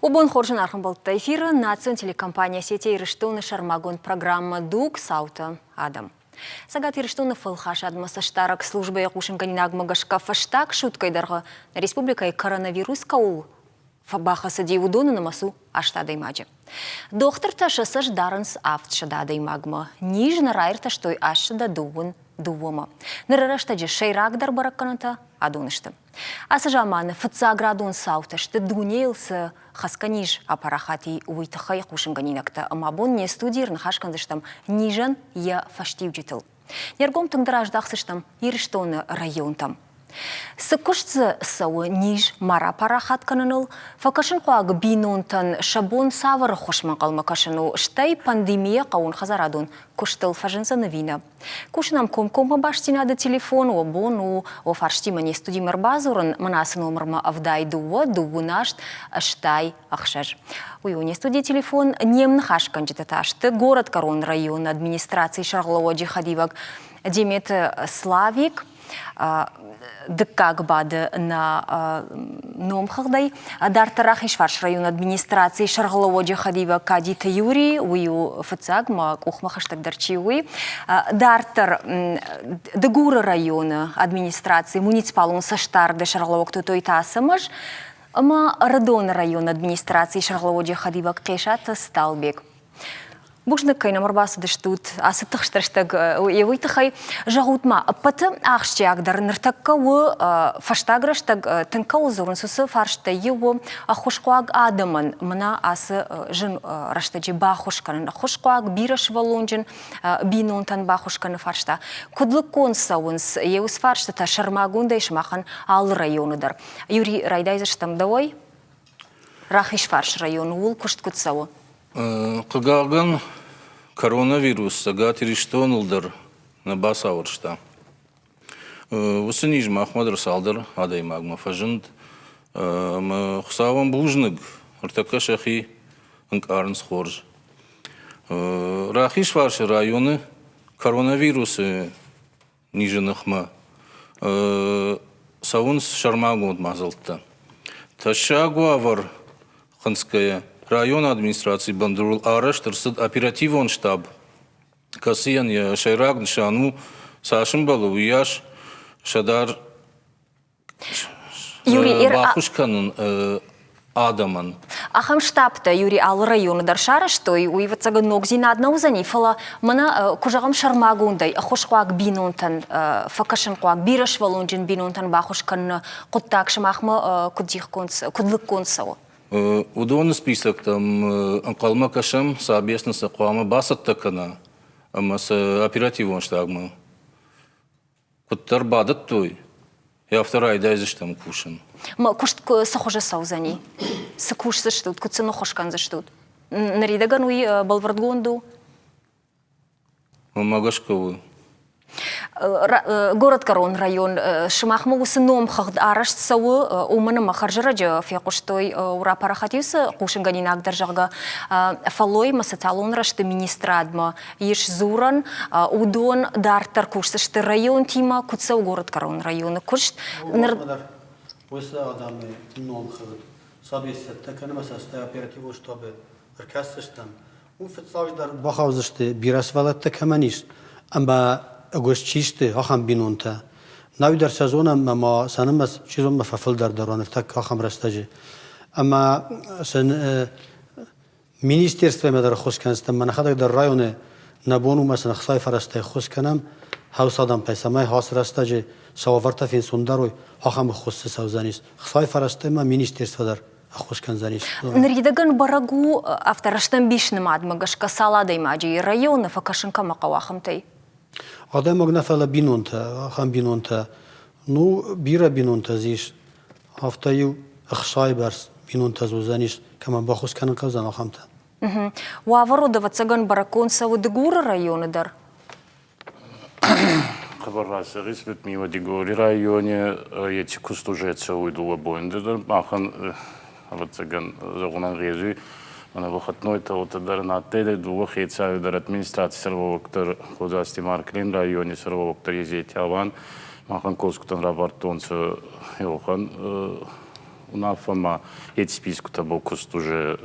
Обон хоржын арқын болтта эфирі национ телекомпания сетей Ириштоны шармагон программа «Дуг Саута Адам». Сагат Ириштоны фылхаш адмасы штарак службы яқушынғанин агмагашка фаштак шуткайдарға республикай коронавирус каул фабахасы деудоны намасу аштадай маджи. Доктор ташысыш дарынс автшададай магма. Нижна райрта штой ашшада дуын дуома. Нырарашта же шейрагдар баракканата адонышты. Асыжаманы фытса градун сауташты дунейлсы хасканиж апарахати уйтахай кушынганинакта. Амабон не студирн хашканзыштам нижан я фаштивджитыл. Нергом тыңдараждақсыштам Ириштоны районтам. Сыкушцы сауы ниж мара парахат каныныл, факашын қуағы бинонтан шабон савыры хошман қалма кашыну, штай пандемия қауын хазарадун куштыл фажынзаны вина. Кушынам ком-комы баштинады телефон, обону, о фарштимане студимер базурын, манасы номерма авдай дуынашт, штай ахшаж. Уюне студия телефон немны хашкан жетаташты, город Корон район администрации Шарлова Джихадивак, Демет Славик, дыккаг бады на номхагдай дартарах ишварш район администрации Шаргалово Джихадива Кадита Юрий ую фацаг ма кухмахаштаг дарчиуи дартар дегура района администрации муниципалун саштар де Шаргалово кто-то и тасамаш ма радон район администрации Шаргалово Джихадива Кешат Сталбек. Бушны кайна марбасы дыштут, асы тыхштырштаг евойтыхай жағутма. Паты ақшчы ағдар ныртакка у фаштаграштаг тынка узорын сусы фаршта еу ахушқуаг адамын. Мына асы жын раштаджи бахушканын. Ахушқуаг бираш валонжын бинонтан бахушканы фаршта. Кудлык консауынс еус фаршта та шармагунда ишмахан ал районыдар. Юрий райдайзыштам давай? Рахиш фарш район ул кушт кутсауы. Қығағын коронавирус сагат Ириштонылдыр на бас ауыршта. Осы нижма Ахмадыр салдыр адай магма фажынд. Құсауын бұлжыныг ұртаққа шақи ұнқарынс қорж. Рахиш варшы районы коронавирусы нижынықма. Сауынс шармагунд мазылтты. Ташагу авар қынская район администрации Бандурул араштырсыд оперативон штаб. Касиян я шайраг ншану сашым балу уяш шадар бахушканын адаман. Ахам штабта Юрий ал районы даршара, что и уивацага ногзина одна узанифала, мана кужагам шармагундай, ахушкуак бинонтан, факашынкуак бираш валунжин бинонтан бахушкан куттак шамахма кудлык консау. Удобный список там анкалма кашам сообщественно сакуама басат такана, ама с оперативом штагма. Куттар бадат той. Я вторая дайзыш там кушан. Ма кушт сахожа саузани. Сакуш заштут, куцено хошкан заштут. Наридаган уи балвардгонду. Магашкову. Город Корон район шмахма усыном хахд араш сауы уманы махаржыраджы фекуштой ура парахатиусы кушынганин агдержага фалой масаталон рашты министрадма еш зуран удон дартар кушсышты район тима кутсау город Корон районы кушт. Осы адамы ном хахд соответственно таканамасасты оперативу чтобы ркастыштан уфетсавждар бахавзышты бирасвалатты каманиш ама اگوش چیسته آخام بینونتا نوی در سازون ما سنم از چیزم مفعول در درون ارتک آخام رستاجی اما سن مینیسترستو مدار خوش کنستم من خدا در رایون نبونو مثلا خصای فرسته خوش کنم هاوس آدم پیسامای هاس رستاجی سوارتا فین سونداروی آخام خوش سازانیست خصای فرسته ما مینیسترستو در خوش کنزانیست نریدگان برگو افترشتن بیش نماد مگش کسالادای ماجی رایون فکشن کم قواهم تی آدم مگه نفعل بینونتا، خام بینونتا، نو بیرا بینونتا زیش، هفتهیو اخشای برس بینونتا زوزانیش که من باخوش کنن کوزن آخامتا. و آورده واتساگن برکون سو دگور رایون در. خبر راست قسمت میو دگوری رایونی یه چی کستوجت سوی دو بوینده در ماخن واتساگن زغنان غیزی. Она выходной то вот даже на отеле двух яйца удар администрации сервовоктор хозяйстве Марклин районе сервовоктор езет яван махан коскутан рабартонцы йохан унафама эти списку табокуст уже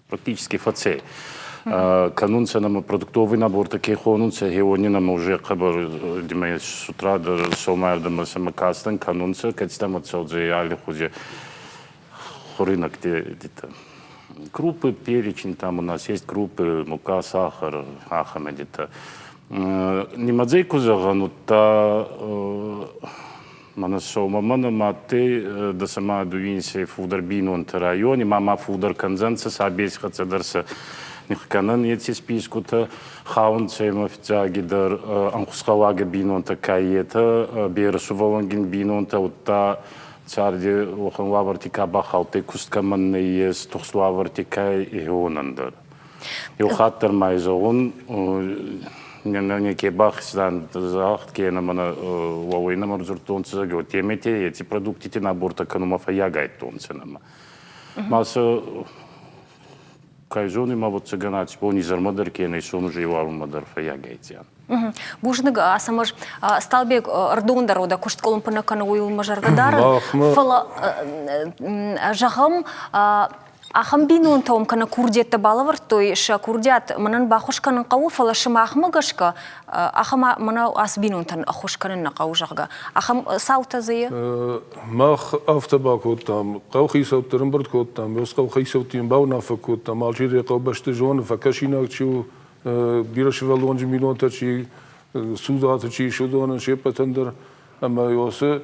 практически фацей. Канунца нам продуктовый набор таких хонунца, геони нам уже хабар дима с утра до сомар до самокастан канунца, как там отцелзе али хузе рынок где-то. Крупы, перечень, там у нас есть крупы, мука, сахар, ахаме где-то. Не мадзейку заганута манасома мате да сама дуинсе фудер бинонт районе, мама фудер канзанца сабес хацадарса Нихканан эти спискута хаунцем официагидер анхускавага бинонта каета берсувалангин бинонта утта царди охан лавартика бахалте кусткаман неес тухславартика ионандер. Йохаттер майзогун неке бахстан захт кена мана лавойна марзуртонца го темете эти продукты набор таканумафа ягайтонценама. Маса Кайзони ма вот цыганать по низармадар кене сон уже вармадар фаягайтян. Бужныга асамаш сталбек ардондар ода куштколым пынаканы уйл мажаргадар. Фала жахам ахам бинон таум кана курдетта балавар той ша курдят манан бахушканын кау фала шыма ахмагашка ахама мана ас бинонтан ахушканын нақау жахга. Ахам саута зыя? Мах автобакоттам, қауқи сауттарын бірд коттам, өз қауқи сауттин баунафа коттам, алжирия қаубашты жоны факашинак чу бираши валонжи минонта чи судата чи шудонын шепатандар, ама yosu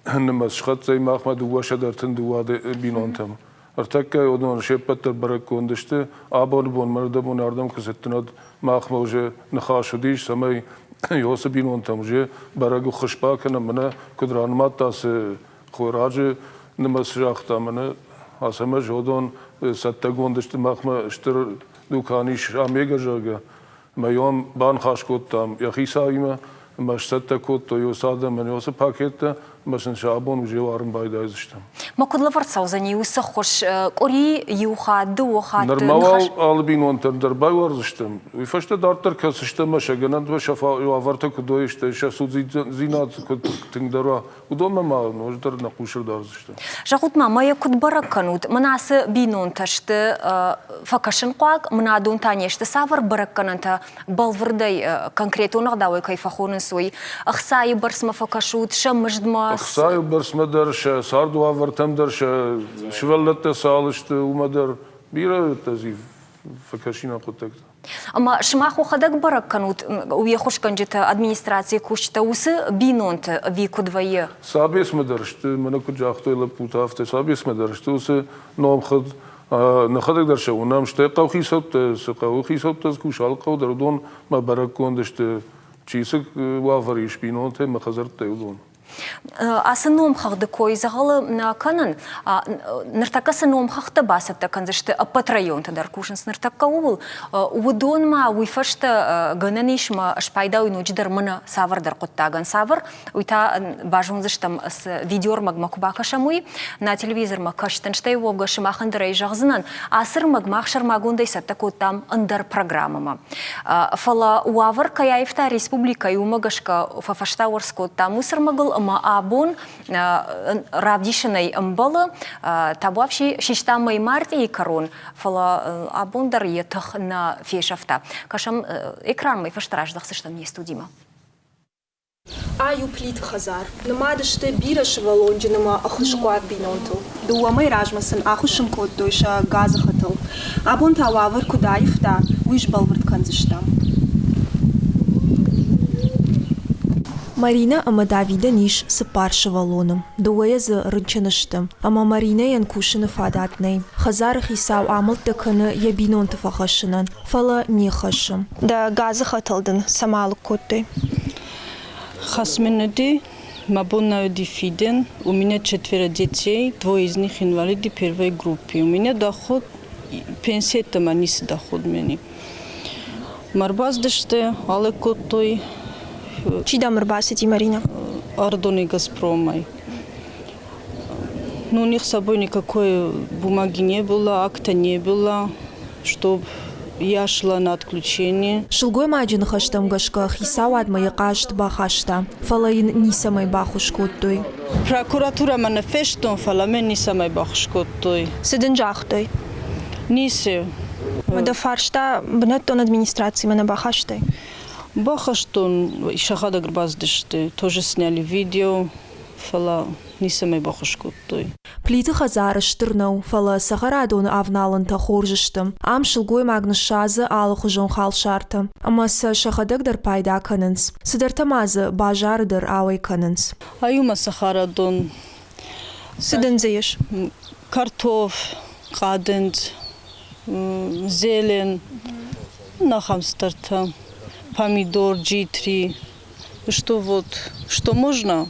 нымас шхатзай махмаду вашадартын дуады бинонтам. Артакка одон шепатар баракондышты, абон бон мардабон ардам кысыттынад махма уже нахашудиш, самай yosu бинонтам уже барагу хышпакана мана кудранмат тасы хораджы нымас шахта мана асама жодон саттагондышты махма штыр дуканиш амега жага майом бан хашкоттам яхисаима маш саттакот то йосада мен yosu пакетта Машин шабон уже варм байдайзыштам. Макудлы варцау за неусы хош кори юхады охаты. Нормал албин онтер дарбай варзыштам. Уйфашта дартар касыштам машаганан два шафа аварта кудоишта шасуд зинат тингдара. Удома ма нождар накушер дарзыштам. Жахутма мая кудбара канут. Манасы бинонташты факашын қуак, мынадун танешты савар бараккананта балвырдай конкретно нагдауы кайфахонын сой. Ахсайы барсма факашут, шамыждма Саю барсмадар ша сарду авартамдар ша шваллатта салышты умадар бира тази факашина котакта. Ама шмаху хадак баракканут уехушканжита администрации кушта усы бинонт викудвае. Сабес мадаршты манаку жахтойла путафта сабес мадаршты усы номхад нахадак дарша унам ште қауқи сапта қауқи сапта кушал қаударудон ма бараккондышты чисык вафариш бинонте ма хазартта удон. Асыном хахды кой загалы канан ныртакасы ном хахты басатта канзышты апатрайон тадар кушын сныртакка увыл увудон ма уйфашты гынаниш ма шпайда уйнуджидар мына савардар коттаган савар уйта бажунзыштам с видеор магмакубака шамуй на телевизор ма каштанштай вовга шимахандырай жағзынан асыр магмахшар магундай сатта коттам андар программама фала уавар каяевта республика юмагашка фафашта орскоттам усыр магыл ма абон равдишиной амбалы табуапши шиштамай марти и корон фала абондар етах на фешафта кашам экран мой фаштраждах сыштам не студима Аю плит хазар намадышты бираш валонжинама ахышкуат бинонту дуамай ражмасын ахышын код дойша газы хатыл абон тававыр кудаевта уиш балвырт канзыштам Марина ама Давида ниш сыпаршы валоным. Дуая зы рынчыныштым. Ама Марина янкушыны фадатнай. Хазар хисау амыл тыкыны ябинонты фахашынан. Фала не хашым. Да газы хатылдын самалык котты. Хасменеди Мабонна Дифиден. У меня 4 детей, 2 из них инвалиды первой группы. У меня доход, пенсия-то манисы доход мени. Марбаздыште, але коттой. Чида мрбасити Марина? Ардони Газпромай. Но у них с собой никакой бумаги не было, акта не было, что Я шла на отключение. Шылгой маджин хаштам гашка хисавад май кашт бахашта. Фалаин нисамай бахушкоттой. Прокуратура мана фештон фала мен не самой бахшкоттой. Сиденжахтой. Нисе. Мада фаршта бнеттон администрации мана бахаштой. Бахаштон шахада грбаздышты. Тоже сняли видео. Фала не самой бахшкоттой. Плиты хазары штырнау, фала сахарадон авналын та хоржыштым. Ам шылгой магнышазы алы хужон халшарты. Амасы шахадагдар пайда канынс. Сыдартамазы бажардыр ауай канынс. Аюма сахарадон. Сидензееш. Картоф, кадент, зелень, нахамстарта, помидор, G3. Что вот, что можно?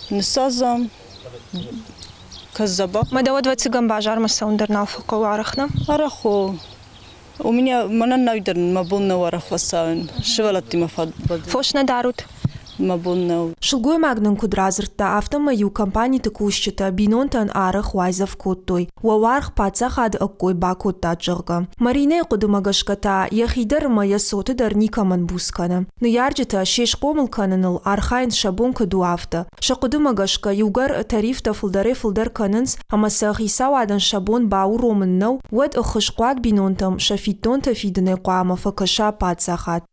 Несазам, казаба. Мада вот вацигам бажар масаундер нафако арахна. Арахо. У меня манан найдерн мабунна варахвасаун. Шевалати мафад. Фошна дарут. Мабунна. Шылгой магнын кудразыртта автомаю компании тыкущыта бинонтан арых вайзав коттой. Уаварх пацахад аккой бакотта джырга. Марине кудымагашката яхидер мая сотыдар никаман бускана. Ныярджыта шеш комылканыныл архайн шабон кыдуавта. Шакудымагашка югар тарифта фылдар канынс, амаса хисавадан шабон бау ромыннау, уад ахышквак бинонтам шафиттонта фидыне куама факаша пацахат.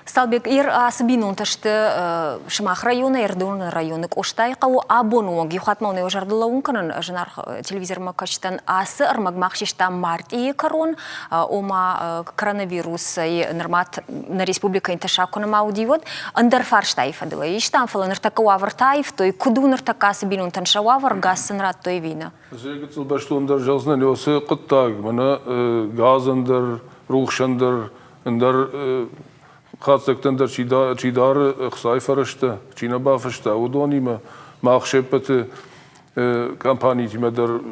Сталбек ир асбинун ташты Шымах районы, Эрдун районы коштай қау абонуң юхатмауны ожардылауын канын жанар телевизор макаштан асы армагмақшиштан март и корон ома коронавирус и нормат на республика инташакуна маудиот андар фарштайф адыла иштан фала ныртака вавартайф той куду ныртака асбинун таншававар гасын рат той вина. Зегицл баштундар жалзнан yoсы қыттаг мана газандар рухшандар андар Қатсектендер чидар хсайфарышты, чина бафышты, удонима махшепеты компании тимедер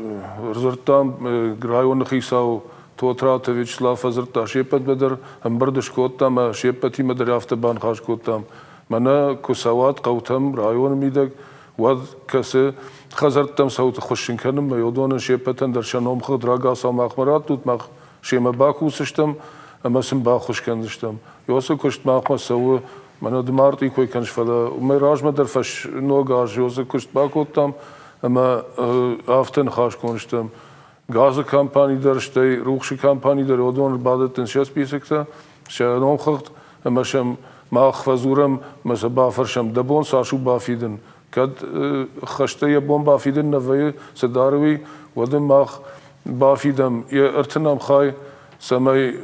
рзыртам район хисау тотраты Вячеслав азырта шепет бедер амбардыш коттам шепет тимедер автобан хаш коттам мана кусават қаутам район мидек вад касы хазырттам саут хушинканым юдон шепетендер шаном хдрага самахмарат тут мах шема бакусыштам амасым бахушкандыштам Yosu kuşt mağma savu, mana dmart ikoy kanş fala. Umay rajma der faş nogaj yosu kuşt bakottam, ama aften haş konuştum. Gazı kampanya der işte, ruhşi kampanya der odon badetin şes bisekta, şanom khagt, ama şam mağ fazuram, mesela farşam dabon saşu bafidin. Kad khashtaya bon bafidin navay sadarwi, wadem mağ bafidam ya ertenam khay samay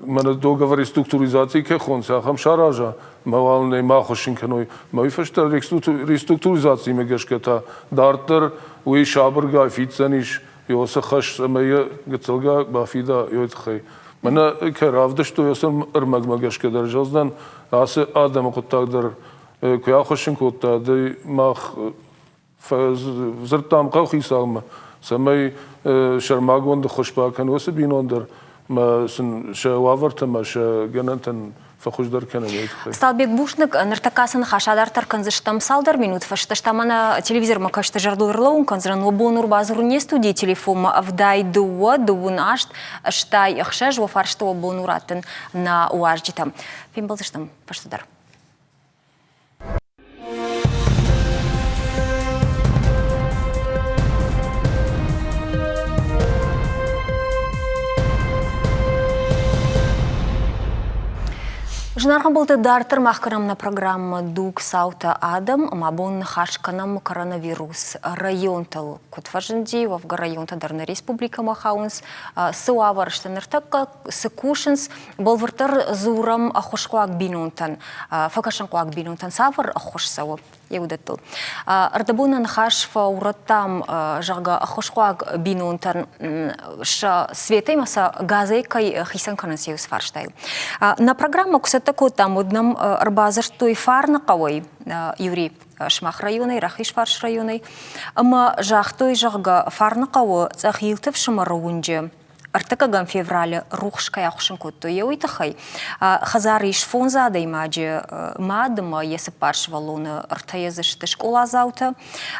Mana dogovori strukturizacji kehonsa, ham šaraža, mavalne mahošinkanoj, maifešta restrukturizacji megeškata, darter, ui šabrga, ficaniš, josa haš samaya gacilga, bafida, jojtchaj. Mana keravda, što josam armag megeška držazdan, ase adam kotagdar, koja hošinkotta, da mah zrtam kauhisam, samay šarmagon da hošpakan, josa binondar, ما شوافرت ما جننتن فخوش در کنه Сталбек бушник ныртакасын хашадар тарканзыштам салдар минут фашташтамана телевизор макашта жардурлаун канзран обонур базурне студии телефон авдай дуа дуунашт штай ахшаж вафаршта обонуратын на уаждитам пимбалзыштам фаштадар Жнархан болты дартыр махкарамна программа Дук Саута Адам, мабон хашканам коронавирус районтал кутфажинди, вавга районта дарна республика Махаунс, сыуавар штаныртак сыкушинс, болвартар зурам ахошкуак бинунтан, факашанкуак бинунтан савар ахошсау. Еудеттыл. Ардабунан хашфа ураттам жага ахошкуак бинунтан ша светай маса газейкай хисанканан сеус фарштай. На программу кусатако там однам арбазартой фарна кавой Юрий Шмах районы, Рахиш фарш районы. Ама жахтой жага фарна каво цахилтыв шамаруунджи. Артакаган февраля рухшкая хушинкутто еуитахай. Хазары ишфонза даймаджи мадма есепарш валуна артаезышты школа заута.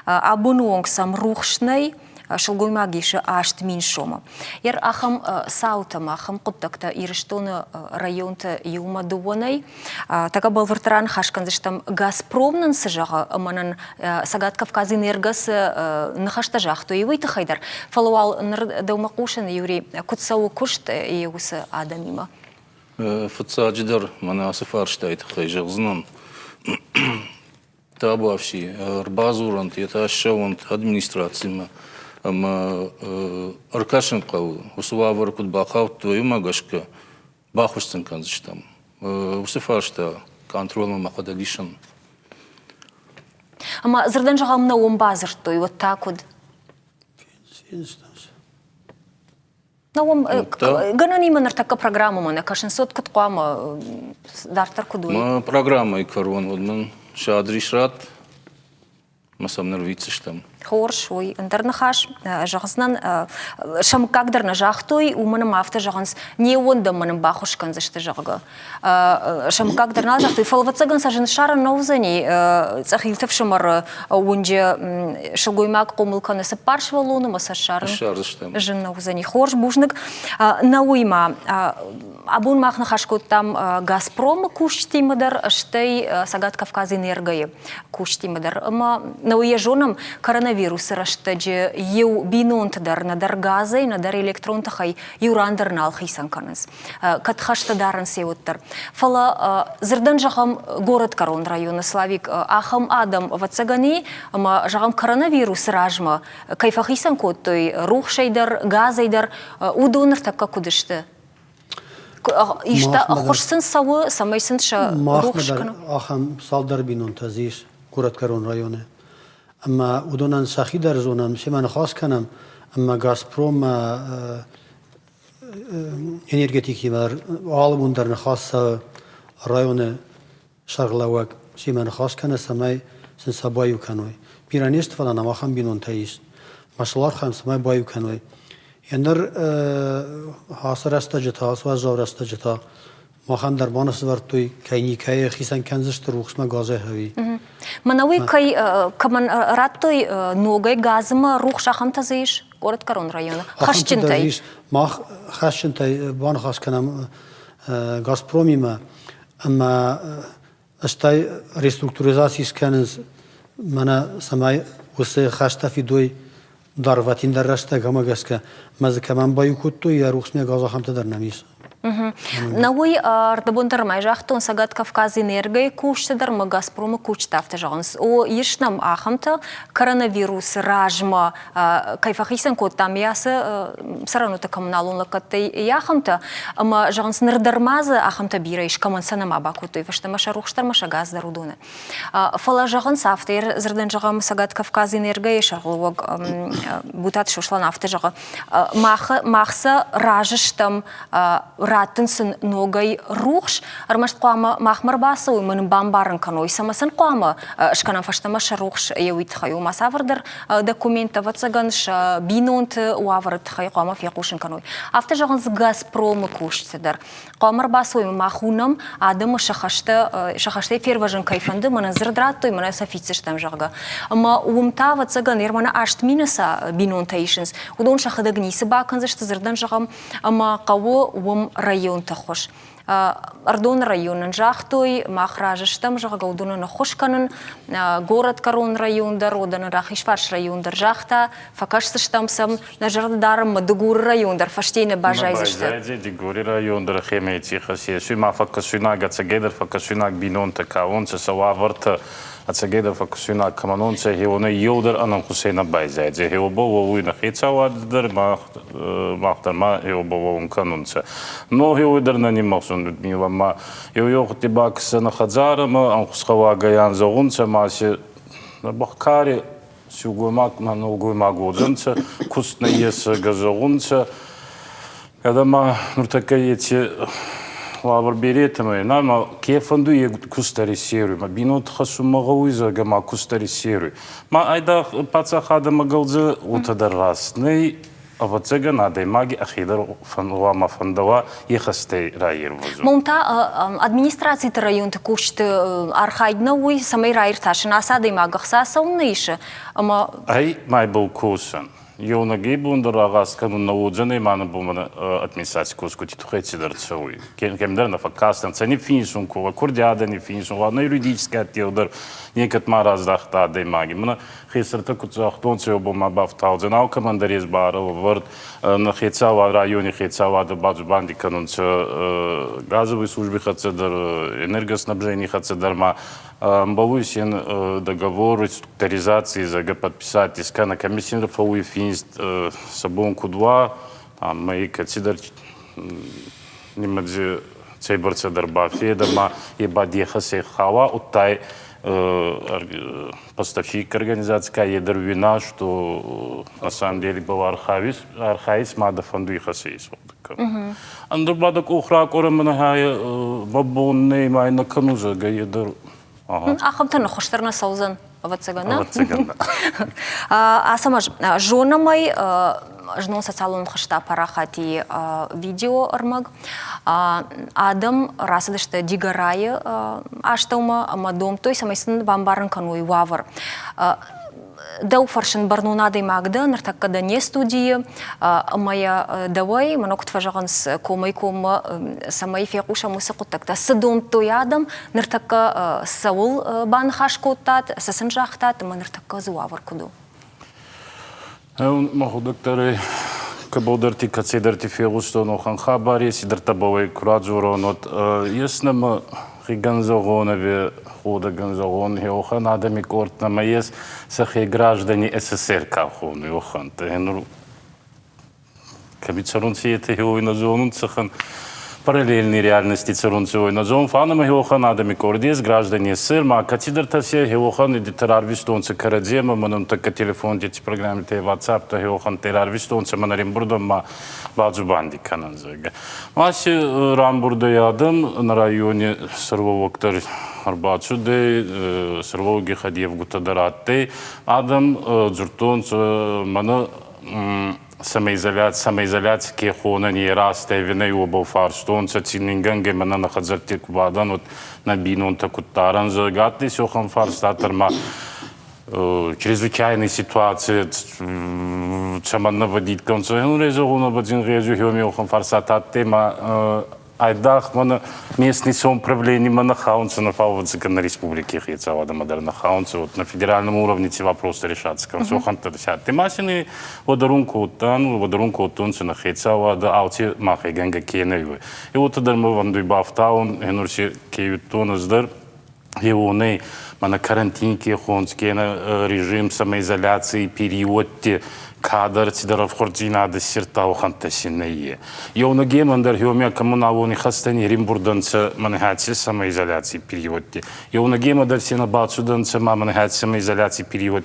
Абунуонг сам рухшнай шылгой магиша ашт мин шома. Ер ахам саутам, ахам куттакта Ирштуны районта юма дуонай. Така был вартран хашканзыштам Газпромнан сажага, аманан Сагат Кавказ Энергос нахаштажах, то и вы хайдар. Фалуал даумакушен юри кутсау кушт и уса адамима. Фацадждар мана асфарштайт хайжагзнан. Табавши арбазурант яташавант администрацияма ама аркашин қау усувавар куд бақав твою магашка бахушцин канзыштам усифаршта контролма мақадалишан. Ама зырдан жағамна он базыр той вот так вот. На ом гананиманар така программа мана кашин сот катқама дартар кудуй. Ма программа и корон водман шадришрат масамнар вицештам. Хорш, ой, интернахаш, жағыснан шамкагдыр на жахтой, уманым авто жағынс не онда маным бахушкан зашты жағы. Шамкагдыр на жахтой, фалвацаган сажын шара наузани, цахилтов шамар онже шылгоймак қомылканысы паршвалуны маса шарын жын наузани. Хорш, бужнык, науйма, абун махнахашкот там Газпром куштимадар, штай Сагат Кавказ Энергия куштимадар. Науе жонам коронавирус раштаджи ю бинонтадар надар газай, надар электронтахай юрандыр налхай санканыз. Катхаштадаран сеуттар. Фала зырдан жағам город Корон районы Славик ахам адам вацагани, ама жағам коронавирус ражма кайфахай санкот, той рухшайдар, газайдар, удоныр такка кудышты. Ишта хошсын савы, самайсын ша рухшкана. Ахам салдар бинонтазиш город Корон районы. اما ودونن سخی در زونن میشه من خواست کنم اما گازپروم انرژتیکی و آلمون در نخواست رایون شرقلاوک میشه من خواست کنه سمای سنس بایو کنوی پیرانیست فلان ما خم بینون تاییست ماشالله خم سمای بایو کنوی یندر حاصل است جتا و زور است جتا ما خم در بانس ورتوی کینی کی خیسان کنزش تروخش ما گازه هوی Манауи кай каман раттой ногой газма рух шахам тазаиш город Корон района. Хашчинтай. Мах хашчинтай бан хас канам Газпромима, ама астай реструктуризации сканез мана самай усе хашта фидой дарватин дарашта гамагаска мазкаман баюкуту я рухсме газа хамта дарнамис. Науи ардабонтар майжахтон Сагат Кавказ Энергия куштадар ма Газпрома куштафта жағынс. О ешнам ахамта коронавирус ражма кайфахисан кот там ясы саранута коммуналун лакаттай яхамта ама жағынс нырдармазы ахамта бирайш камансана мабакутой вашта маша рухштар маша газ дарудуны. Фала жағынс автер зырдан жағам Сагат Кавказ Энергия шарғылуаг бутат шошлан авта жағы махса ражыштам раттынсын ногай рухш, армашт қуама махмар басы оймының бамбарын каной самасын қуама шканан фаштамаша рухш еуит хай масавырдар документа вацаганш бинонты уавырыт хай қуама фиақушын каной. Авто жағыныз Газпромы куштыдар. Қуамар басы оймы махунам адымы шахашты ферважын кайфанды мана зырдраттой мана софицештам жағға. Ама уымта вацаган ермана ашт минаса бинонта ишінс. Удон шахыда гнейсі бақынзышты зырдан жағам ама қауы уым район тахош. Ардон районын жахтой, махражыштам жаға удонын хошканын, город Корон райондар, одан рахишфарш райондар жахта, факашсыштамсам, на жардарым мадыгур райондар, фаштейны бажайзышты. Бажайзе, дигури райондар хемейти хасе, суйма факасуйнак ацагедер факасуйнак бинонта каонца сававарта, ацагедер факасуйнак каманонца, хеоны йодер анан хусейна байзайзе, хеобова уйна хейцавадер, махтарма хеобова унканонца. Но хеодер на немахсун Людмила, ма йоёх тибакса на хадзарама, анхусхава гаян загунца, маси на бахкари, сюгоймак, манолгоймак годзанца, кустна еса газагунца, когда ма нуртака ети лавр беретами, нама кефанду е кустари серу, ма бинот хасу магауиза гама кустари серу. Ма айда паца хада магалза утадар расный, а вот сега надо и маги ахидар фануама фандава ехастей райер возу. Монта администрации район такушт архайдна уй самай райер ташин асада и магахса саунныйши. Ай май был кусан. Ионаги бундыр ағас канун наудзаны маны буманы администрация коскути тухайцы дарцауи. Кемдер на факастан цани финсун кова курдяда не финсун ва на юридический отделдер некат мараздахта даймаги. Мына хесерта кутзахтон цео бума бафталзы нау командарез барыл вард на хецава районе хецава да баджбанди канун газовые службы хацедар энергоснабжение хацедарма Мбалуйсен договор реструктуризации за подписать иска на комиссии РФУ и финст сабонку 2, мои катидр немадзи цейборца дарба федама и бадеха хава уттай поставщик организации едер вина, что на самом деле был архаис мада фонду и хасейс. Андербадок ухра кораманахая бабонный май на кануза гаедер. Ахамтаны хоштарына саузан аватсагана. Аватсагана. Асамаж, жонамай жнон социалын хышта парахати видео армаг. Адам расадышты дигарайы аштаума амадом, той самайсын бамбарын кануй вавар. Дау фаршин барнунады магда, нартаккада не студии, моя давай, манок тважаган с комай кома, самай фекуша мусакутакта. Садом той адам, нартакка саул бан хашкотат, сасанжахтат, ма нартакка зуавар куду. Маху докторы, кабодерти кацедерти фегусто, но хан хабари, сидертабовай кураджуронот, яснама Ганзагонове хода Ганзагон, Йохан Адами Корт на Маес, сахи граждане СССР кахон, Йохан. Кабицарун сиете его и на зону цахан параллельной реальности царун цой на зону фанам Йохан Адами Кордес, граждане СССР, ма катидерта все Йохан и террорвистонцы Карадзема, манун така телефон, дети программы те WhatsApp, та Йохан террорвистонцы, манаримбурдом, ма Баджубанди кананзага. Маси Рамбурда ядам на районе Сарвовоктар Арбачуде, Сарвовги Хадиев Гутадаратте, Адам Джуртон мана самоизоляция кехона не расте вина и обо фарстон цининганге мана нахадзарти кубадан от набинон такутаран загатли сёхан фарстатерма чрезвычайной ситуации, чем наводить концерн резону в один резю хемиохан фарсатат тема айдах мана местный самоуправление мана хаунса на фаводзика на республике хейцава да модерна хаунса вот на федеральном уровне эти вопросы решаться концерн тадся темасины водорунку утонцы на хейцава да аути махай ганга кенею и вот тогда мы вандуй бафтаун энурси кеютоназдар его не на карантинке хонские режим самоизоляции период кадр тидаров хордина да сирта ухантасинае. Йоно гемандер хёмя коммунавони хастани римбурданца манхатси самоизоляции период. Йоно гемандер сена бацуданца манхатси самоизоляции период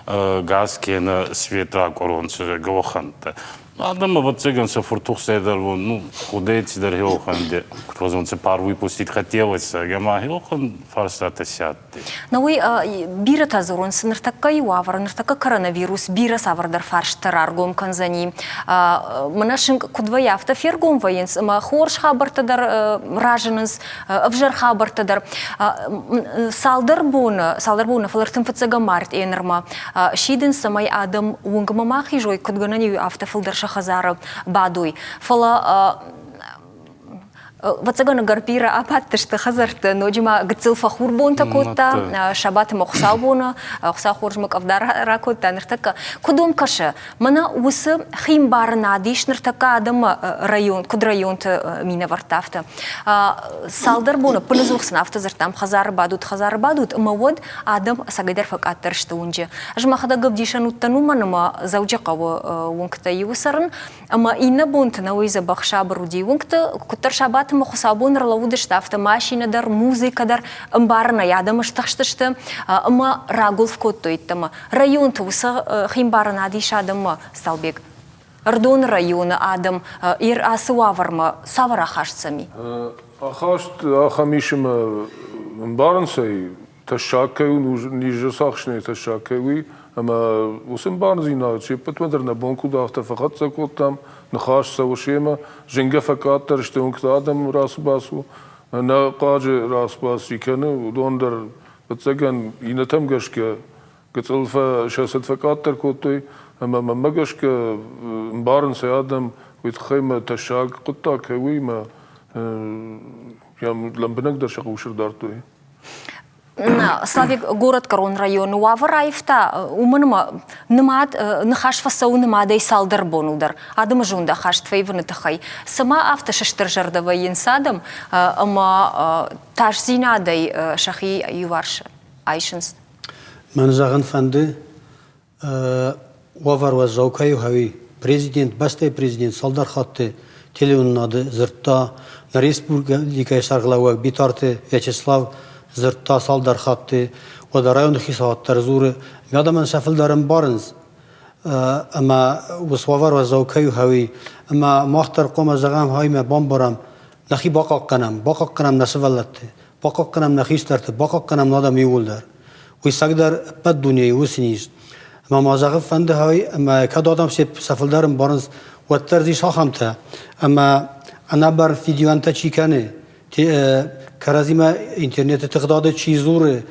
газке на света коронца галоханта. Адама вот цыганца фуртухседер, ну, худети дар хёханде, кто-то пару выпустить хотелось, гама хёхан фарстата сядте. Но вы бира тазурон, нартакка юавар, нартакка коронавирус, бира савардар фарш тараргом канзани. Манашин кудвая автофергом военс, ма хорш хабартадар раженс, обжар хабартадар. Салдар бона фалартым фацага март энерма. Шиден самай адам унгамамахи жой кудганани автофилдар Хазара Бадуй. Фала вацагана гарпира апаттышты хазарты ноджима гцил фахур бон такота шабат мохсабона хсахуржмак авдар ракота ныртака кудом каша мана усы хим барна диш ныртака адам район куд район мина вартафта салдар бона пназухсан автозартам хазар бадут мавод адам сагайдар факаттар штунже жмахада габдишан тануманама заужакава вункта юсарн ама инна бонта на уиза бахша бруди вункта кутар шабат мохсабон рлаудышта автомашина дар музыка дар амбарна ядам штахштышты ама рагул в коттойтама район туса химбарна дишадама сталбек Ардон района адам ир асуаварма савара хашцами ахашт ахамишма амбарнсай ташакаю ниже сахшне ташакаю ама усим барнзина чепатмадр на бонку да автофахат закотам нахаш савушема женга факатар штунк адам расбасу на qajı расбас иканы дондар бацаган инатам гашка гцалфа шасат факатар котой أما ما مجاش كمبارن سيادم ويتخيم تشاق قطع كوي ما يعني لم بنقدر شقوش دارتوي Славик город Корон район Уавраевта уманма нымат нахаш фасау нымадей салдар бонудар адым жунда хаш твейвны тахай сама автошештер жардава инсадам ама таш зинадей шахи юварш айшинс من زغن فنده وفر وزوكاي هاوي президент бастай президент салдар хатты телеун нады зыртта на республика шарглауак битарты Вячеслав зыртта салдар хатты ودا район хисаттар зуры мядаман шафилдарым барынз اما وسوفر وزوكاي هاوي اما مختار قوم زغام هاي ما بامبرام نخي باقا قنم نسفلت باقا قنم نخيسترت باقا قنم نادم يولدر ويسقدر بد دنيا وسنيش اما مازغف فنده هاي اما كادادم سفلدارم بارنز وترزي شاخمته اما انا بر فيديو انت چی کنه كرازيما انترنت تقداد چی زوره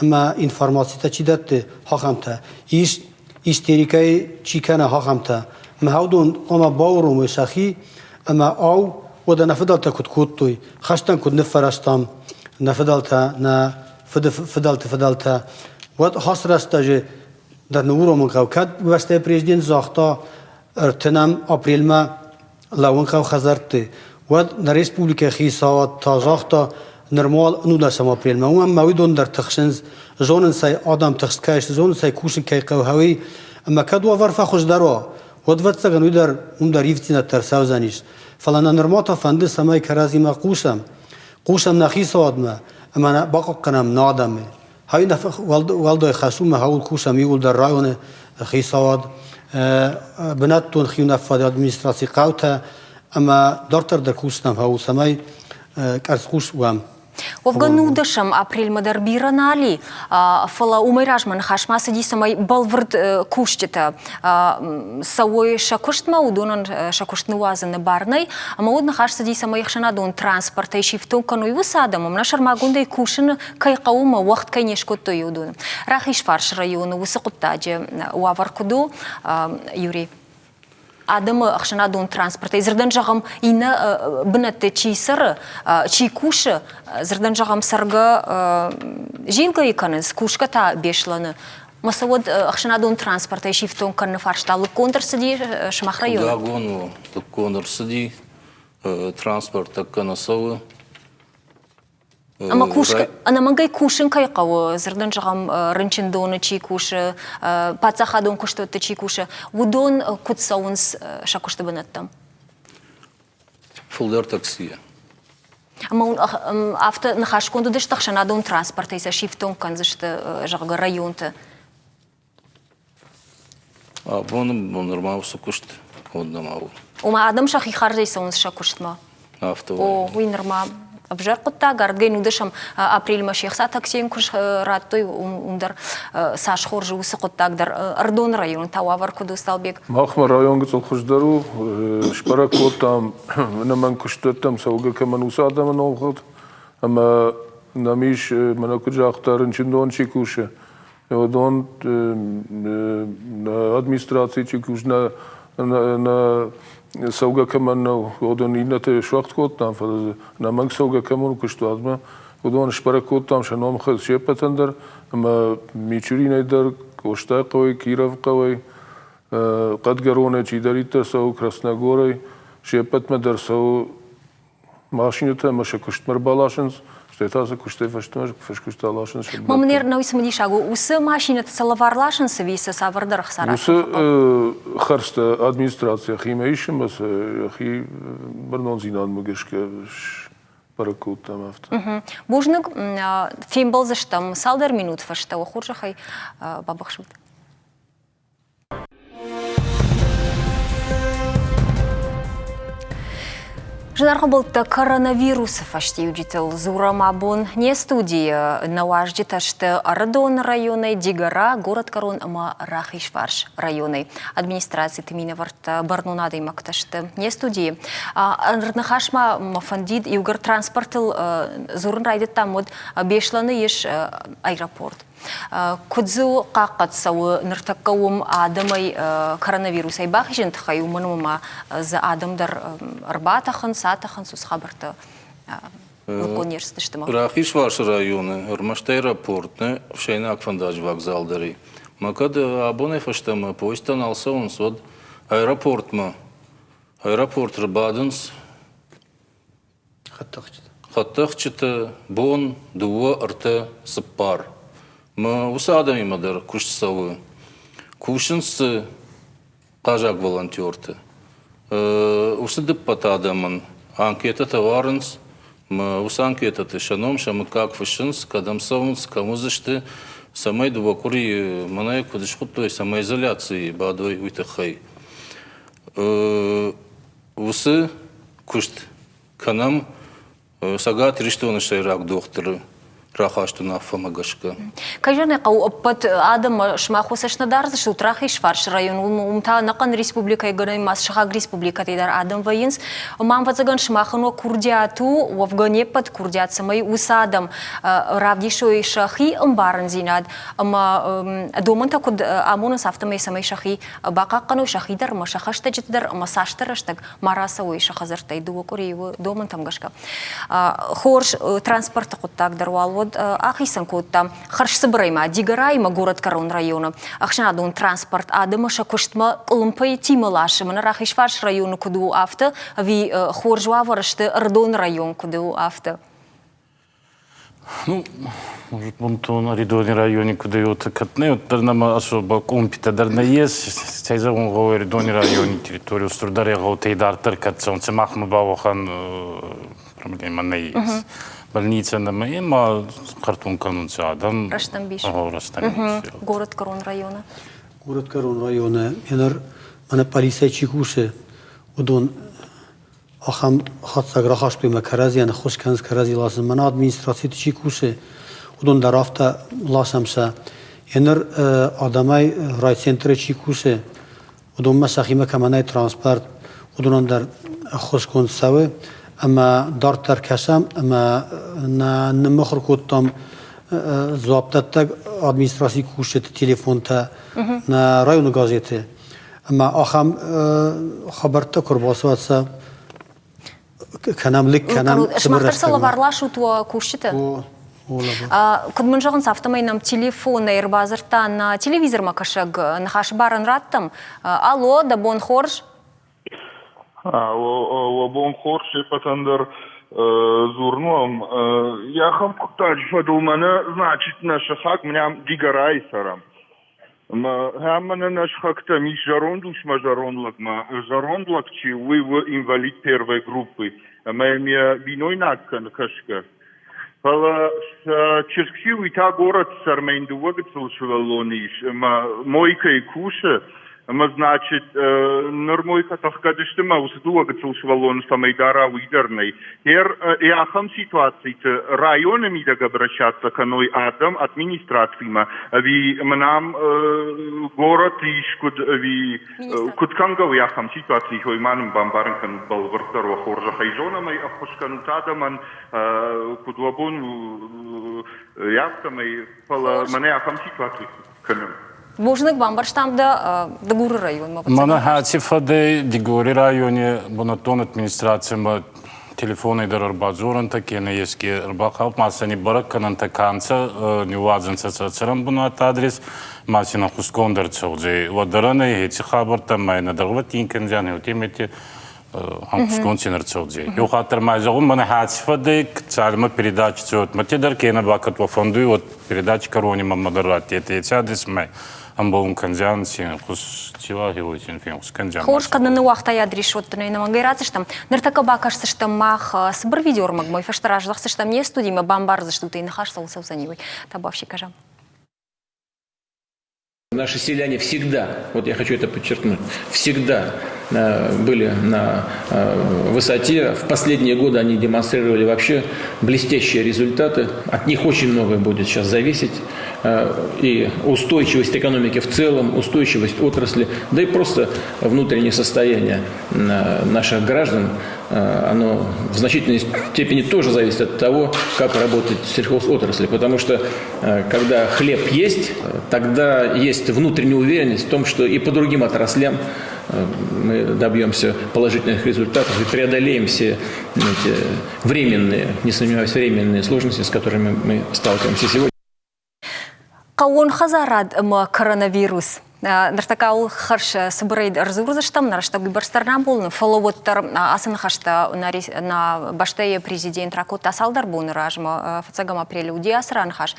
اما انفورماسي تا چی دت هاخمته ایش تریکای چی کنه هاخمته ما هودون قوم باورم وشخي اما او ودا نفدلت كود توي خشتن كود نفرشتم نفدلت نا فدلت وقت حاصل است که در نورو من قوکد واسطه پرزیدنت زاختا ارتنام آپریل ما لون قو خزرت وقت در ریسپوبلیک خیسات تا زاختا نرمال نودا سم آپریل ما اون مویدون در تخشنز زون سای آدم تخشکش زون سای کوشن کی قو هوی اما کد و ورفا خوش دروا وقت وقت سگنوی در اون در یفتین تر سوزنیش فلان نرماتا فنده سمای کرازی ما قوشم نخیسات ما اما باقا قنم نادمه هاي نفخ والدو خشوم هاول کوشم يقول در رایون خیسات بناتون خیو نفاد ادمنستراسی قوته اما دارتر در کوشتم هاول سمای کرس خوش وام Овган нудашам апрель мадар биранали фала умайражман хашмасы ди самай балвырд куштета савой шакуштма удонан шакуштны вазаны барнай ама удна хашсы ди самай хшанадон транспорта и шифтон кануй высадам амна шармагундай кушын кай қаума вақт кай нешкотто юдун рахиш фарш району высықуттаджи уаваркуду Юрий Адам ахшанадон транспорта изердан жағам ина бінатты чий сыры, чий кушы, зердан жағам сарга жилга иканыз, кушка та бешланы. Масавод ахшанадон транспорта шифтон канны фаршталы контрсы ди шмах район. Дагону контрсы ди транспорта канасовы. Ама кушка, ана мангай кушын кай қауы, зірден жағам рынчындоны чий кушы, пацахадон куштотты чий кушы, удон кутсауынс шакушты бінаттам? Фулдар таксия. Ама он авто нахашконду дыш тахшанадон транспорта иса шифтон канзышты жағға районты? Боны нормал сукушты, онда мау. Ома адам шахи харжайса онс шакуштма? Автовай. О, уй нормал. В жаркутта гардгай нудышам апрель машехса таксием куш раттой ундар саш хоржы усықуттагдар Ардон район тававар куду сталбек. Махма район гыцал хуждару шпарак там наман куштаттам сауга каман усадам нолхот ама намиш манакуджа ахтарын чиндон чикуша одон администрации чикуш на سوگا کمان ودون اینت شوخت کردم فلز نمک سوگا کمان کشتو ادم ودون شپره کردم شنوم خد شیپتن در اما میچوری ندار کوشتا قوی کیراف قوی قد گرونه چی داریت سو کرسنگوری شیپت مدر سو ماشینت ماشه کشت مربالاشنز شتاز کشته فشتمش فشکشت لاشنز مامنیر نویس مدی شاگو اوس ماشینت سلوارلاشنز ویس سافردر خسارت اوس خرست ادمنستراسیا خیمیشم بس خی برنون زینان مگشکه برکوت تمافت بوجنگ فیمبل زشتم سالدر مینوت فشتا و خورج خی بابخشود Жынарға болтта коронавирусы фашти үдетіл зурама бон не студии на важде ташты Ардон районы Дигара, город Корон ама Рахишварш районы. Администрации тымина варта барнунады макташты не студии. Арнахашма мафандид и угар транспортыл зурын райдет там от бешланы еш аэропорт. Кудзу қаққатсауы ныртаққауым адамай коронавирус айбақ жентіқай умынымыма за адамдар арбатақын, сатақын сус хабарты университетті ма? Рахиш ваш районы, Рмаштай аэропортны, в Шайнак фандаж вокзалдары. Макад абоне фаштама поездан алса он сод аэропорт ма. Аэропорт рбадынс. Хаттақчыты бон дуа арты сыппар. Мы усадами мадар кушсавы. Кушинсы қажак волонтерты. Усыдып патадамын. Анкета товарынс. Мы ус анкетаты шаном шамы как фашинс, кадам саунс, кому зашты самой дубакури манай кудышхутой самоизоляции бадой уйтахай. Усы кушт канам сагат риштоны шайрак докторы. Рахашту на фамагашка. Кайжаны қау оппат адам шмахусашна дарзы шу трахиш фарш район умта нақан республика иганы мас шахаг республика тейдар адам вайынс умам вацаган шмахану курдиату в Афганепат курдиат самай усадам равдишой шахи амбаран зинад ама доманта куд амунас автомай самай шахи бақақану шахидар ма шахашта житдар ама саштараштаг мараса ой шахазартай дуакури домантам гашка хорш транспорт куттак дарвал Ахисан кутта харшсы брайма дигарайма город Карон района. Ахшанадун транспорт адымаша куштма лымпай тималашымына Рахишваш району куду авто, ви хоржуа варышты Рдон район куду авто. Ну, может, бунту на Ридоне районе куда его такатне, вот дарнама особо компита дарна есть, цайза он говорит Ридоне районе территорию струдары гаутэйдар тыркатся, он цемахмы бавахан проблема не есть. Больница на моем, а картун канунца адам. Раштамбиш. Город Карон района. Город Карон района. Энер мана полиция чикуше. Удон ахам хатсаг рахаштуй макарази ана хошканс карази ласым. Мана администрация чикуше. Удон дарафта ласамса. Энер адамай райцентре чикуше. Удон масахима каманай транспорт. Удон дар хошконсавы. اما دارتر کشم اما نه نمخر کدام ضابطه تا ادمنستراسی کوشت تلفن تا نه رایون گازیته اما آخام خبرت کرباسات سا کنم لک کنم شمختر سالوارلاش تو کوشته كنت من جغن صافتمي نم تليفون يربازرتا на телевизор макашаг нахаш баран раттам алло да бон хорж وبون خورش патандар зурнуам я хам кутач фадумана значит наша хак меня дигарай сарам хамана наш хак-то ми жарондлук жарондлак чи вы инвалид первой группы мы биной накан кашка Пала черкси уйта город сармейндува гцелшвалониш мойка и куша значит, нормойка тахкадышты маусдуа гцелшвалон самайдара уидерной. Я хам ситуации районами да обращаться к ной адам администрациям. Ви нам город ишкуд ви куткангав я хам ситуации хой манам бамбарнкан балвартарва хоржа хайжона май ахошкан тадаман кудвабон яфтамай пала мане хам ситуации канам. Божник бамбарштам да гуры район. Мана хатифаде дигори районе бонатон администрация телефоны дар арбазоран таки на ески арбахал масани баракканан таканца не вазанца цацарам бунат адрес масина хускондер цолжи вадарана эти хабарта майна дарватинкен жаны утемете хусконцинер цолжи юхатар майзагун мана хатифаде цалма передача цот матедар кена бакат во фонду вот передача корони мамадарат это адрес май Амбоун канзян син хус тилаги ойсин фин хус канзян. Хорш кадны уақта ядриш оттыны на мангайратыштам. Ныртака бакашсыштам мах сбыр видеор магмой фаштаражлахсыштам не студима бамбарзыштуты нахаш саусаусанивой. Табавши кажам. Наши селяне всегда, вот я хочу это подчеркнуть, всегда были на высоте. В последние годы они демонстрировали вообще блестящие результаты. От них очень многое будет сейчас зависеть. И устойчивость экономики в целом, устойчивость отрасли, да и просто внутреннее состояние наших граждан оно в значительной степени тоже зависит от того, как работает сельхозотрасль. Потому что когда хлеб есть, тогда есть внутренняя уверенность в том, что и по другим отраслям мы добьемся положительных результатов и преодолеем все эти временные, не сомневаюсь, временные сложности, с которыми мы сталкиваемся сегодня. Қауын хазарад коронавирус. Нартакаул харш собрейд арзурзаштам нарашта губернатор болны фолловоттар асын хашта на баштае президент ракот асалдар бун ражма фацагам апреля уди асран хаш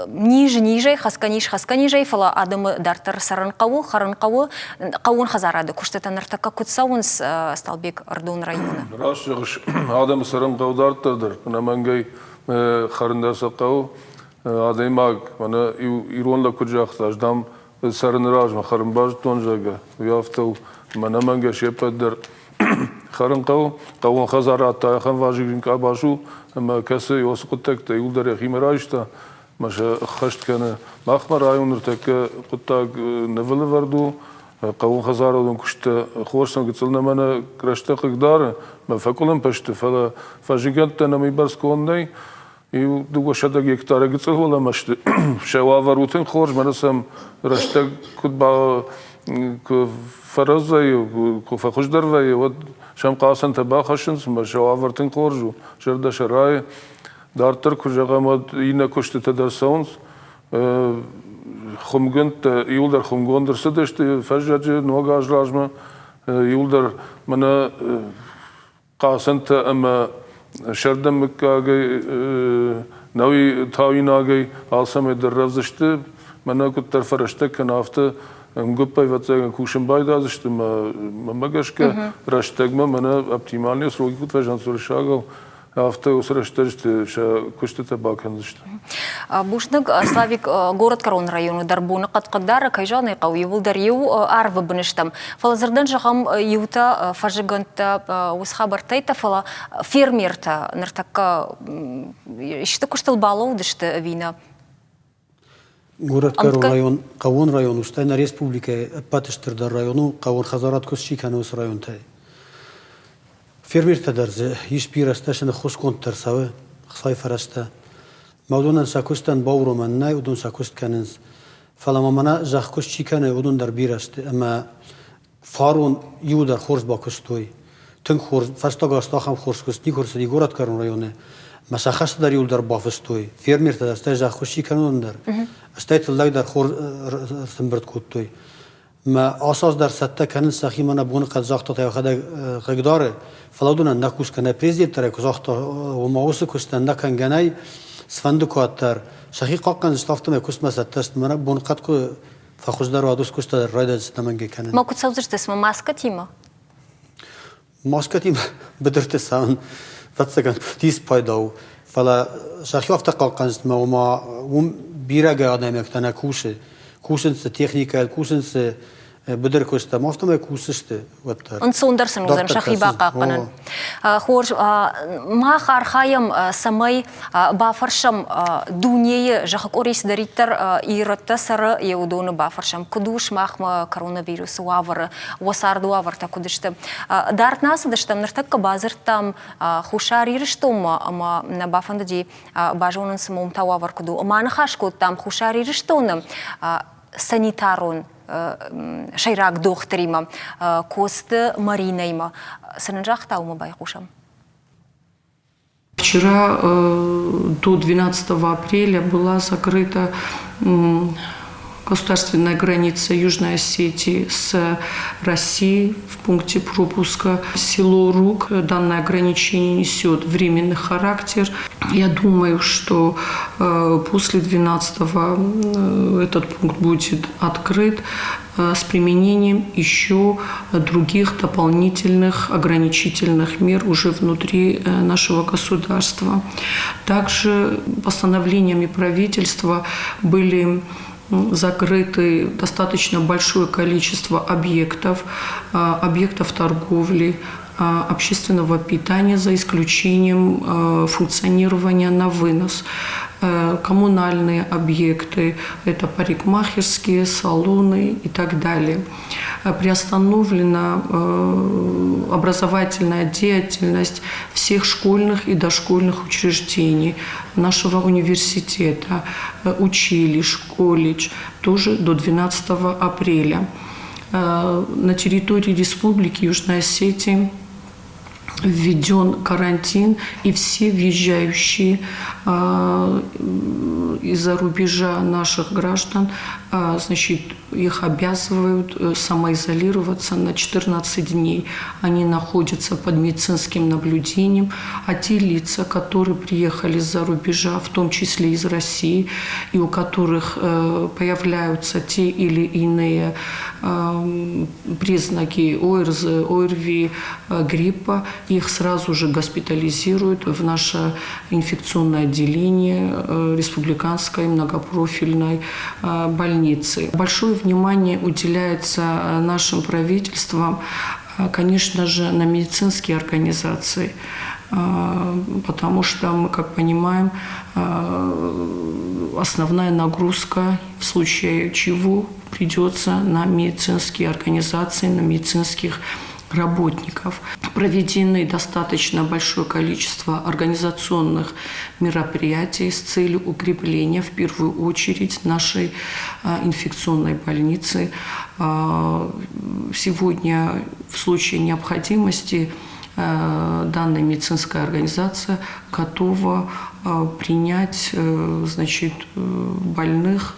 ниже хасканижей фала адымы дартар саранқаву харынқаву қауын хазарады куштата нартака кутсаунс Сталбек Ардон районы. Рашыгыш адым саранқаву дартардыр. Намангай харындасақаву Адаймаг, мана иронла куджахта, ждам сарнраж, махармбаж тонжага, яфтау, манаманга шепадер, харнкау, кавун хазарата, хан важигин кабашу, ма касы йосукутекта, юлдаре химерашта, маша хашткана, махмар районер так кутак невелеварду, кавун хазарадун кушта, хошсан гцелна мана крашта кагдара, ма факулам пашта, фала фажиганта намибарскондай, и дуго шада гектара гцелола маште шававарутен хорж манасам рашта кудба фаразай куфахуждарвай вот шамқасан табахашинс шававартен хоржу жерда шарай дартер кужагамад ина куште тадарсаунс хумгент юлдар хумгондер садеште фажаджи ногажлажма юлдар мана қасанта ама Шардам меккагай нави тавинагай алсаме дерразышты мана куттар фарашта канафта мгуппай вацага кушенбай дазышты магашка раштагма мана оптимальный сроки кут важан суршагал авто усраштажты ша куштата баканзышты. Бушныг Славик город Корон районы дарбуны каткадары кайжаны кау юлдар ю арвы быныштам. Фалазырдан жагам юта фажиганта усхабартайта фала фермерта нартакка иште куштал балау дышты вина. Город Корон район устайна республика патыштырдар району Кавун хазарат кусчиканус районтай. Фермер тадарзе иш пирасташын хусконтар савы хсай фараста. Маудунан сакустан бауроман най удун сакуст канынс. Фаламамана жахкус чиканы удун дар бирасты. Ама фарун юдар хорс бакустой. Тын хорс фастагастахам хорскус ни хорс ди город Корон районы. Масахас дар юдар бафустой. Фермер тадаста жахкус чиканы ундар. Астай тылдай дар хор сымбырт куттой. ما أساس در سته کنن سخی من بون قد زاخت تا خدا قداره فلادون نکوس کنه پرزیدنت تر زاخت و ماوس کوستن نکن گنای سفند کواتر سخی قاقن استافتم کوست مساتست من بون قد کو فخوز در وادوس کوست در راید استمنگ کنن ما كنت سوزرت اسمه ماسكتيما ماسكتيما بدرت سان فتسكن تيس بايداو فلا سخی افت قاقن است ما وم بیرگ آدم یک تنه کوشه Кусенс техника, кусенс بدر کوسته مافتم کوسشته وقت. أنت سوندرسن وزن شخيبا قاقنا. خور ما خارخايم سماي بافرشم دنيا جاك أوريس دريتر يرتسر يودون بافرشم كدوش ماخ كورونا وافر وصار وافر تكودشته. دارت ناس دشتم نرتك بازر تام خوشاري رشتوم ما نبافند دي باجونن سموم توافر كدو. ما نخاش كود تام خوشاري رشتونم санитарун шайрак докторима кост маринайма санджах таума байхушам. Вчера до 12 апреля была закрыта государственная граница Южной Осетии с Россией в пункте пропуска село Рук. Данное ограничение несет временный характер. Я думаю, что после 12-го этот пункт будет открыт с применением еще других дополнительных ограничительных мер уже внутри нашего государства. Также постановлениями правительства были закрыты достаточно большое количество объектов торговли, общественного питания, за исключением функционирования на вынос. коммунальные объекты, это парикмахерские, салоны и так далее. Приостановлена образовательная деятельность всех школьных и дошкольных учреждений нашего университета, училищ, колледж, тоже до 12 апреля. На территории Республики Южной Осетии введен карантин, и все въезжающие из-за рубежа наших граждан, значит, их обязывают самоизолироваться на 14 дней. Они находятся под медицинским наблюдением, а те лица, которые приехали из-за рубежа, в том числе из России, и у которых появляются те или иные признаки ОРЗ, ОРВИ, гриппа, их сразу же госпитализируют в наше инфекционное отделение республиканской многопрофильной больницы. Большое внимание уделяется нашим правительством, конечно же, на медицинские организации, потому что мы, как понимаем, основная нагрузка, в случае чего придется на медицинские организации, на медицинских работников. Проведены достаточно большое количество организационных мероприятий с целью укрепления, в первую очередь, нашей инфекционной больницы. Сегодня, в случае необходимости, данная медицинская организация готова принять, значит, больных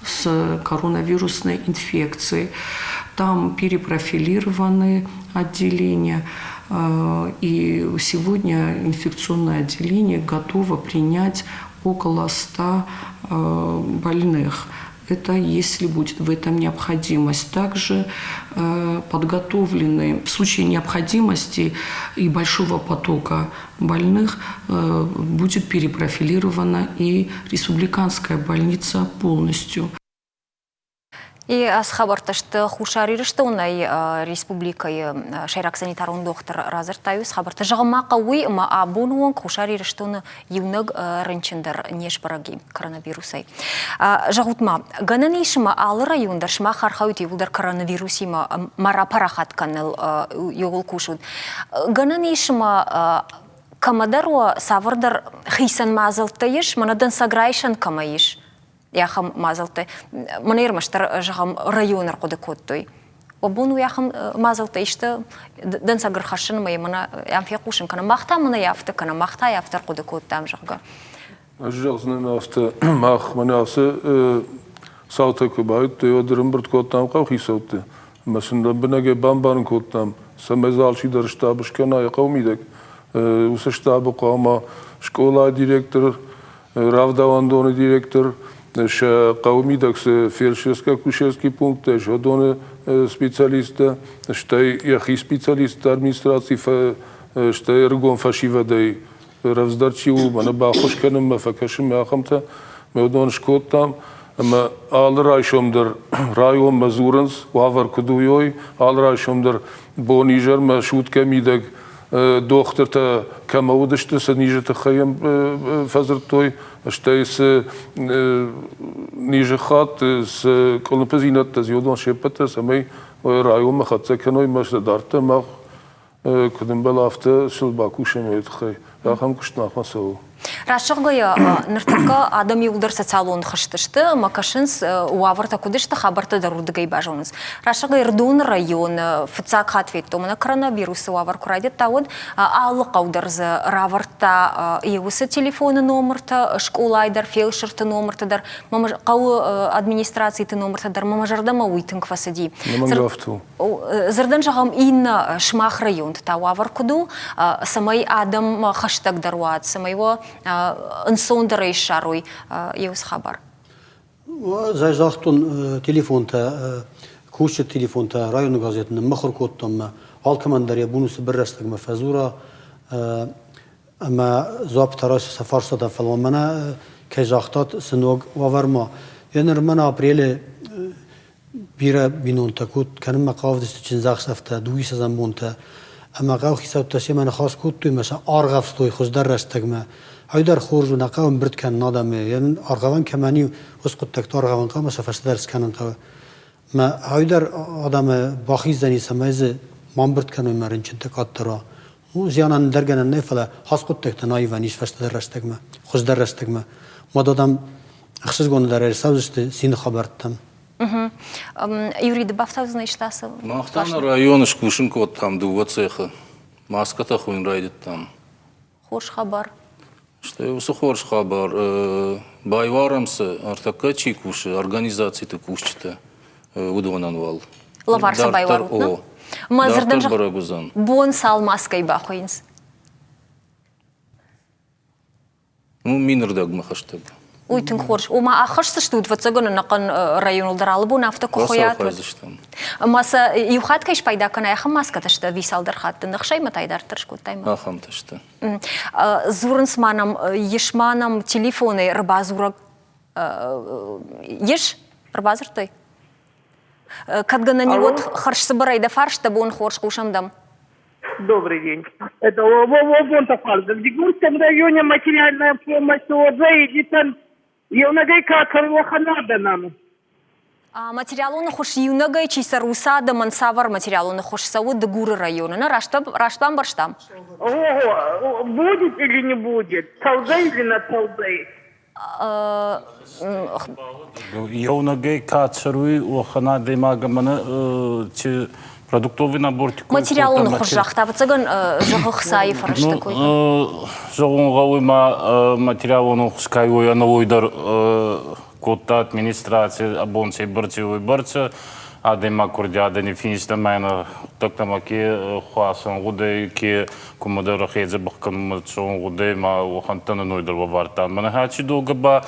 с коронавирусной инфекцией. Там перепрофилированы отделения, и сегодня инфекционное отделение готово принять около 100 больных. Это если будет в этом необходимость. Также подготовлены в случае необходимости и большого потока больных будет перепрофилирована и республиканская больница полностью. И асхабарташты хушарирышты онай республикай шайрак санитарун доктор разыртаю схабарты жағыма қауи ма абонуан хушарирышты оны юныг рынчындар нешпараги коронавирусай. Жағутма, ганан ешіма алы райондар шма хархаут евулдар коронавирусима мара парахат каныл йогыл кушуд. Ганан ешіма камадаруа савардар хисан мазылтайыш, манадан саграйшан камайыш. Яхам мазалты. Мана ермаштар жағам районар қоды көттой. Обуну яхам мазалты ішті дын сагыр қашын май мана ямфе қушын кана мақта мана яфты кана мақта яфтар қоды көттам жағға. Жағзынан афты мақ мана асы сауты көбайыт өдірім бірт көттам қау қисауты. Мәсінде бінеге бамбарын көттам. Самайзал шидар штабы шкана қаумидек. Усы штабы қаума школа директор, равдавандоны директор, Қауымидак фельдшерско-акушерский пункт, жодоны специалиста, штай яхи специалист администрации, штай ргон фашивадай равздарчиву, мана бахушканым, мафакашим, махамта, меодон шкот там, ама ал райшомдар район мазуранс, вавар кудуйой, ал райшомдар бонижар, ма шутка мидак доктор-то камаудышты, ниже-то хаем фазертой, штай с ниже хат, с колонпазинат, с йодон шепата, самой район махатца каной машдадарта, мах кудым балафта, шелбакушем эдхай, яхам куштнах масау. Рашығыя ныртыққа адам еуылдар социалуын қыштышты, макашынс уаварта кудышты хабарта даруды гайбажоныз. Рашығы ирдун район, фыцак хатветті, мына коронавирусы уавар курайдет тауын, алық аударзы раварта еуысы телефоны номерті, школайдар, фельдшерті номертідар, қауы администрацияты номертідар, мамажардама уйтын квасыди. Зырдан жағам инна шмах район, та уавар куду, самай адам хаштаг даруат, самайво инсондары шаруй еус хабар. Зайжақтон телефонта, кушчы телефонта районный газетінің мұқыр көттім, алкамандария бунусы бір рәстігіме фәзура, әмі зуаптарасы сафарсада фалан мәна кәжақтат сыног ваварма. Яныр мәна апрелі бира бинонта көт, кәнім мәқавдысты чын зақсафта, дуи сазан монта, أما غاوخي سوت تسيما خاص كوتو مثلا أرغف ستوي خز درستك ما هيدر خورج ونقاوم برد كان نادم يعني أرغوان كماني وسقط تكتار أرغوان قام مثلا فشدرس كان قوا ما هيدر آدم باخي زني سمايز مام برد كانوا مرن چنت كاترا مو زيانا درجنا نفلا خاص كوت تكتناي ونيش فشدرستك ما خز درستك ما ما دادم أخصص قلنا درير سوزست سين خبرتم Юрий, добавьте, значит, тасы. Махтана районы шкушинко там дува цеха. Маската хуин райдет там. Хош хабар. Что я усухорш хабар. Байварамсы артака чикуши организации-то кушчита удвананвал. Лаварса байварутна. Мазырдан жақ барагузан. бон сал маской бахойынс. Ну, минердаг махаштаб. Уйтын хорш. Ома ахырсы штуд вацаганы нақын район улдаралы бу нафта кухоят. Маса юхат кайш пайда кана яхам маска ташта висалдар хатты нақшай матайдар тыршкут тайма. Ахам ташта. Зурынс манам, ешманам телефоны рыбазурак еш рыбазур той. Кадгана не вот харш собирайда фарш табу он хорш кушамдам. Добрый день. Это вон такой. В Дегурском районе материальная помощь уже идет. Юнагай как надо нам. Материалуны хош юнагай чисар усада мансавар материалуны хош сауд Дегуры района. На раштам барштам. Ого, будет или не будет? Талдай или на талдай? Юнагай кацаруи уханады магамана продуктовый набор. Материалуны хош жақтабы цыган жығық сайы фарыш такой. Жоғын ғауыма материалуны хускай ойаны ойдар кодта администрация абонцы бірці ойбарцы адема курдядыны финисті мәйні тақтамаки хуасын ғудай ке кумадары хейзі бұққанымыз соң ғудай ма оғантанын ойдар бавартан. Мәні хачи долғы ба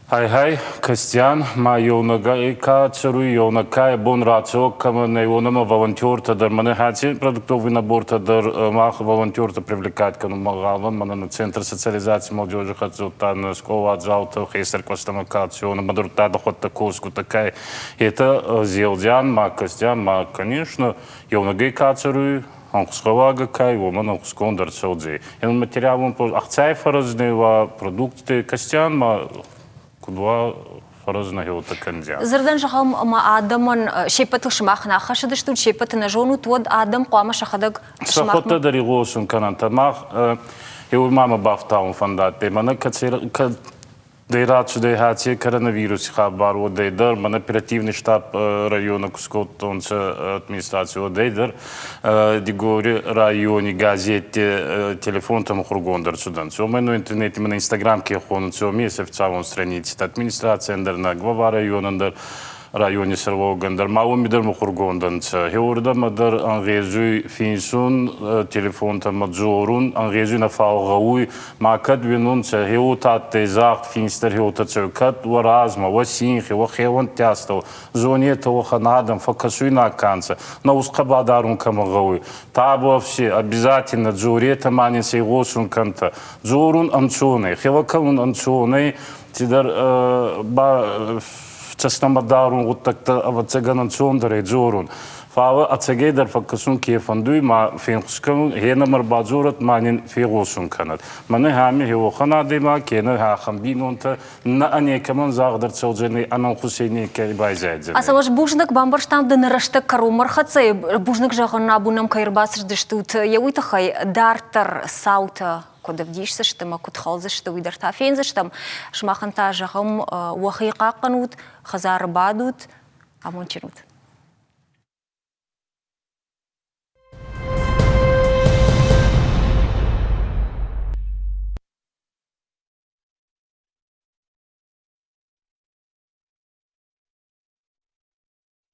Хай, Костян, ма юнага кацару юнага бон рацио камане юнама волонтер тадар мане хати продуктовый набор тадар мах волонтер та привлекать кану магалан мана на центр социализации молодежи хатзу тан школа отжалта хейсер костамакацию на мадурта доход такоску такая это зелдян ма Костян ма конечно юнага кацару Анхусхавага кай, воман анхускондар саудзи. Ен материалом по акцай фаразнева продукты Костян ма кудва фаразна хилта кандя. Зердан жахам ма адаман шепатл шмахна хашады шту шепаты на жону тод адам қуама шахадаг шмахна. Сахота дари госун кананта мах его мама бафтаун фандат пе мана Дейрачу дейхати коронавирус хабар одейдер, ман оперативный штаб района Кускотонца администрации одейдер, дигори районе газете телефон там хургондер судан. Со мен на интернете мен на Инстаграм ке хон со месяц в целом странице администрация эндер на глава района эндер районе Серлогандер, маломидер мухургонданца. Хеурда мадер ангезуй финсун телефон там мадзорун ангезуй на фалгауй макад винунца хеутат тезак финстер хеутат церкат варазма васинхи вахеван тястов зоне того ханадам фокусуй на канца на ускабадарун камагауй. Табу все обязательно дзуре таманин сейгосун канта дзорун амцуны хевакун амцуны тидар ба Честнамадарун вот так-то авацеганан цондере дзорун. Фава ацегейдер факасун кефандуй ма финхскан хенамар базурат манин фигосун канат. Мане хами хевохана дема кена хахамбинонта на анекаман загдар цалжени анан хусейни кайбайзайдзе. Асалаш бужнак бамбарштам дынырашты карумар хацай бужнак жағына бунам кайрбасыр дыштут. Яуита хай дартар саута кодавдишся штама кутхалзы что уйдарта фензы штам шмаханта жағым уахиқа қанут хазар бадут амончинут.